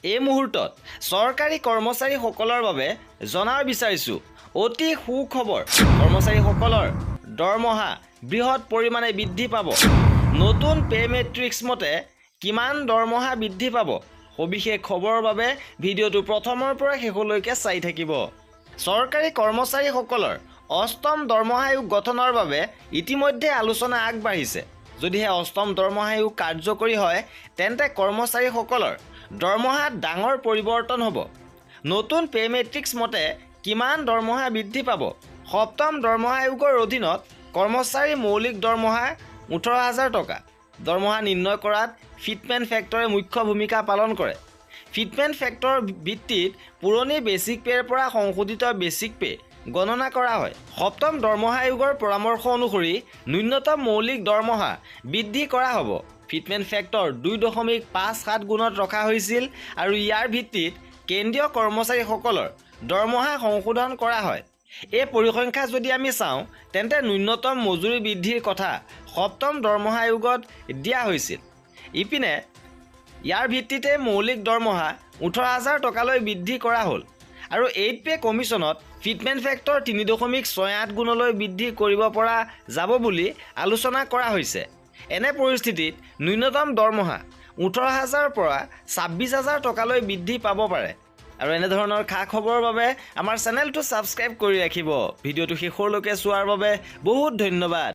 এই মুহূৰ্তত চৰকাৰী কৰ্মচাৰীসকলৰ বাবে জনাব বিচাৰিছোঁ অতি সুখবৰ। কৰ্মচাৰীসকলৰ দৰমহা বৃহৎ পৰিমাণে বৃদ্ধি পাব। নতুন পে মেট্ৰিক্স মতে কিমান দৰমহা বৃদ্ধি পাব, সবিশেষ খবৰৰ বাবে ভিডিঅ'টো প্ৰথমৰ পৰা শেষলৈকে চাই থাকিব। চৰকাৰী কৰ্মচাৰীসকলৰ অষ্টম দৰমহা আয়োগ গঠনৰ বাবে ইতিমধ্যে আলোচনা আগবাঢ়িছে। যদিহে অষ্টম দৰমহা আয়োগ কাৰ্যকৰী হয় তেন্তে কৰ্মচাৰীসকলৰ দৰমহাত ডাঙৰ পৰিৱৰ্তন হ'ব। নতুন পে মেট্ৰিক্স মতে কিমান দৰমহা বৃদ্ধি পাব। সপ্তম দৰমহা আয়োগৰ অধীনত কৰ্মচাৰী মৌলিক দৰমহা 18,000 টকা। দৰমহা নিৰ্ণয় কৰাত ফিটমেণ্ট ফেক্টৰে মুখ্য ভূমিকা পালন কৰে। ফিটমেণ্ট ফেক্টৰৰ ভিত্তিত পুৰণি বেচিক পে'ৰ পৰা সংশোধিত বেচিক পে' গণনা কৰা হয়। সপ্তম দৰমহা আয়োগৰ পৰামৰ্শ অনুসৰি ন্যূনতম মৌলিক দৰমহা বৃদ্ধি কৰা হ'ব। ফিটমেণ্ট ফেক্টৰ 2.57 গুণত ৰখা হৈছিল আৰু ইয়াৰ ভিত্তিত কেন্দ্ৰীয় কৰ্মচাৰীসকলৰ দৰমহা সংশোধন কৰা হয়। এই পৰিসংখ্যা যদি আমি চাওঁ তেন্তে ন্যূনতম মজুৰি বৃদ্ধিৰ কথা সপ্তম দৰমহা আয়োগত দিয়া হৈছিল। ইপিনে ইয়াৰ ভিত্তিতে মৌলিক দৰমহা 18,000 টকালৈ বৃদ্ধি কৰা হ'ল আৰু 8 পে কমিশ্যনত ফিটমেণ্ট ফেক্টৰ 3.68 গুণলৈ বৃদ্ধি কৰিব পৰা যাব বুলি আলোচনা কৰা হৈছে। এনে পৰিস্থিতিত ন্যূনতম দৰমহা 18,000 পৰা 26,000 টকালৈ বৃদ্ধি পাব পাৰে। আৰু এনেধৰণৰ খা খবৰৰ বাবে আমাৰ চেনেলটো ছাবস্ক্ৰাইব কৰি ৰাখিব। ভিডিঅ'টো শেষলৈকে চোৱাৰ বাবে বহুত ধন্যবাদ।